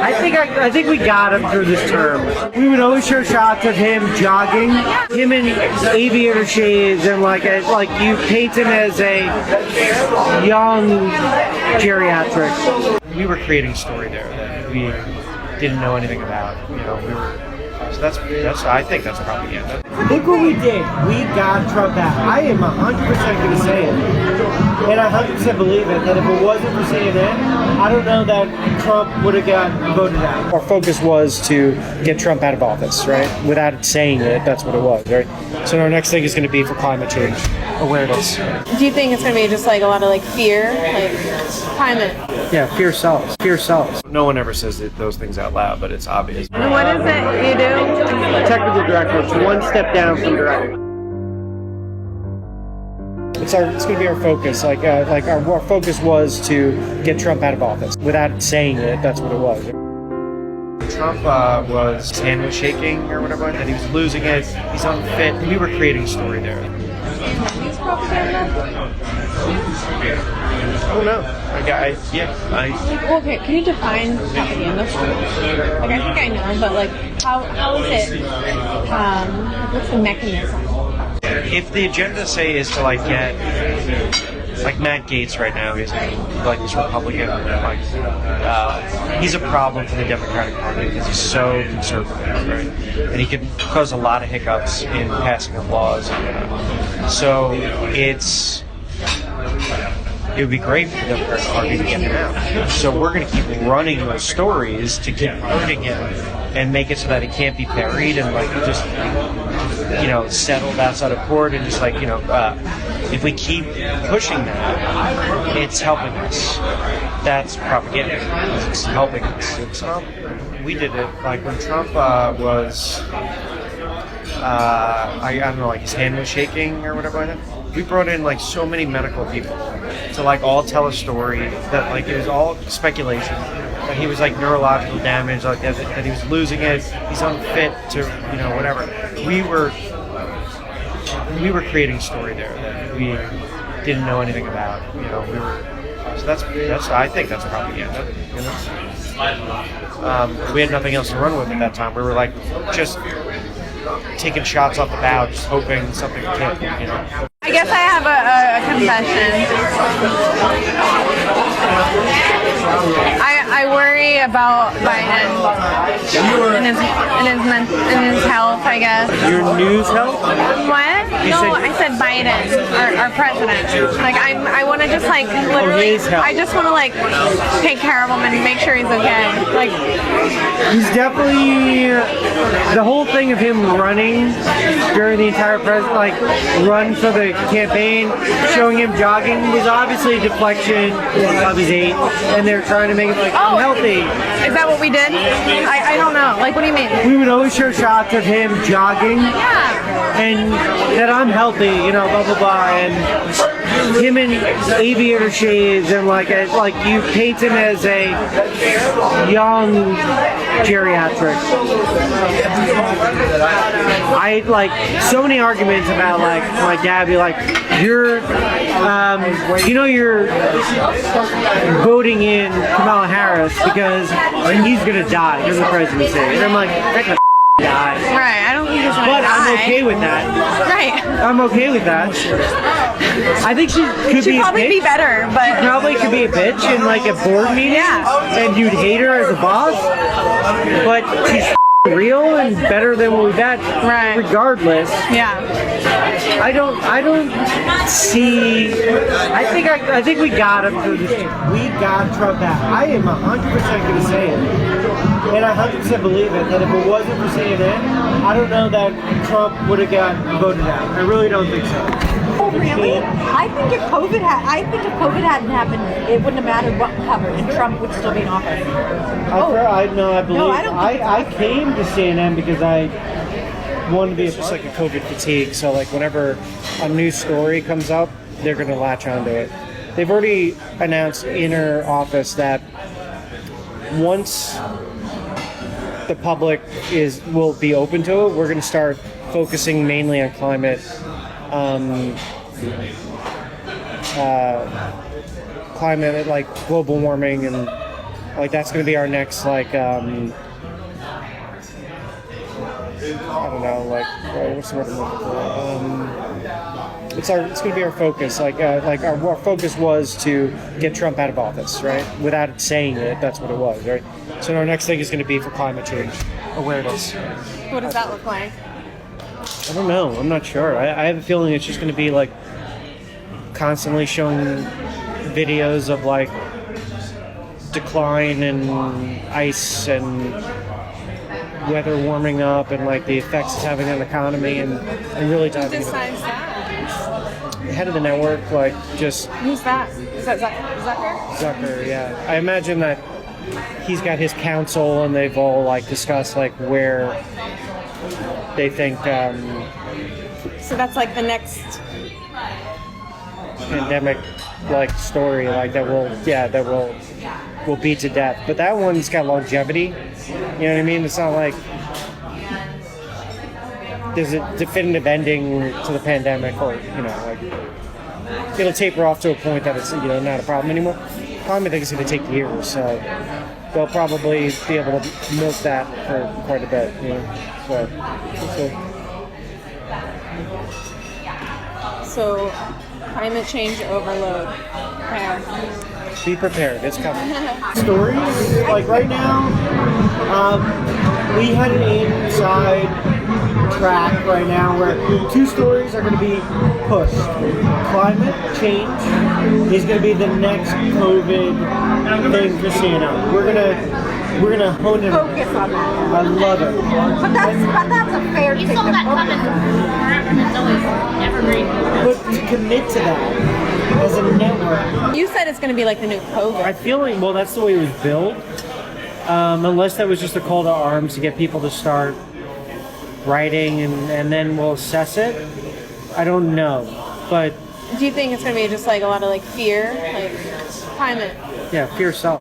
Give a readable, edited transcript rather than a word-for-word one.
I think we got him through this term. We would always show shots of him jogging, him in aviator shades, and you paint him as a young geriatric. We were creating a story there that we didn't know anything about. So that's I think that's propaganda. Look what we did. We got Trump out. I am 100% going to say it. And I 100% believe it, that if it wasn't for CNN, I don't know that Trump would have gotten voted out. Our focus was to get Trump out of office, right? Without saying it, that's what it was, right? So our next thing is going to be for climate change awareness. Do you think it's going to be just a lot of fear, climate? Yeah, fear sells. Fear sells. No one ever says those things out loud, but it's obvious. And what is it you do? Technical director. It's one step down from director. It's going to be our focus. Our focus was to get Trump out of office. Without saying it, that's what it was. Trump his hand was shaking or whatever, that he was losing it. He's unfit. We were creating a story there. I don't know. Okay, can you define propaganda? I think I know, but how is it? What's the mechanism? If the agenda, say, is to get Matt Gaetz right now, he's this Republican, he's a problem for the Democratic Party because he's so conservative, right? And he can cause a lot of hiccups in passing of laws. So it would be great for the Democratic Party to get him out. So we're going to keep running those stories to keep hurting him and make it so that it can't be buried and just settled outside of court and just if we keep pushing that, it's helping us. That's propaganda. It's helping us. We did it when Trump was I don't know, his hand was shaking or whatever. We brought in so many medical people to all tell a story that it was all speculation. That he was neurological damage, that he was losing it. He's unfit to whatever. We were creating a story there that we didn't know anything about. So that's I think that's propaganda. We had nothing else to run with at that time. We were just taking shots off the bow, just hoping something would hit. I guess I have a confession. I worry about Biden and his health, I guess. Your news health? What? I said Biden, our president. I want to just literally. I just want to take care of him and make sure he's okay. He's definitely the whole thing of him running during the entire run for the campaign, showing him jogging was obviously a deflection of his aid, and they're trying to make it I'm healthy. Is that what we did? I don't know. What do you mean? We would always show shots of him jogging, and that I'm healthy, blah blah blah, and him in aviator shades, and you paint him as a young geriatric. I so many arguments about my dad be you're you're voting in Kamala Harris because he's gonna die during the presidency, and I'm that can die. Right, I don't think he's gonna But die. I'm okay with that. Right. I'm okay with that. I think she could She'd probably be better, but probably could be a bitch in a board meeting, and you'd hate her as a boss, but she's real and better than what we've had. Right. Regardless. Yeah. I don't see. I think we got him through this. We got Trump out. I am 100% going to say it, and I 100% believe it, that if it wasn't for CNN, I don't know that Trump would have gotten voted out. I really don't think so. Oh, really? I think if COVID hadn't happened, it wouldn't have mattered what covered, and Trump would still be in office. I believe. No, I don't think I came to CNN because I wanted to be just a COVID fatigue. So whenever a new story comes up, they're going to latch onto it. They've already announced in her office that once the public will be open to it, we're going to start focusing mainly on climate. Climate, global warming and Like that's going to be our next like I don't know, like what's the word I'm looking for? It's going to be our focus. Like our focus was to get Trump out of office, right? Without saying it, that's what it was, right? So our next thing is going to be for climate change awareness. What does that look like? I don't know. I'm not sure. I have a feeling it's just going to be like constantly showing videos of like decline in ice and weather warming up and like the effects it's having on the economy and really Who diving into decides that? the head of the network, like just Who's that? Is that Zucker? Zucker. Yeah, I imagine that he's got his council and they've all like discussed like where they think So that's like the next. pandemic like story like that will be to death. But that one's got longevity. You know what I mean? It's not like there's a definitive ending to the pandemic, or like it'll taper off to a point that it's not a problem anymore. I think it's going to take years, so they'll probably be able to milk that for quite a bit. So climate change overload. Okay. Be prepared. It's coming. Stories like right now, we had an inside track right now where 2 stories are going to be pushed. Climate change is going to be the next COVID thing for CNN. We're gonna hone in. Focus on that. I love it. But that's a fair thing to focus on. It's always evergreen. But to commit to that as a network, You said it's going to be like the new COVID. I feel like that's the way it was built. Unless that was just a call to arms to get people to start writing and then we'll assess it. I don't know, but Do you think it's going to be just like a lot of like fear, like climate? yeah, fear self.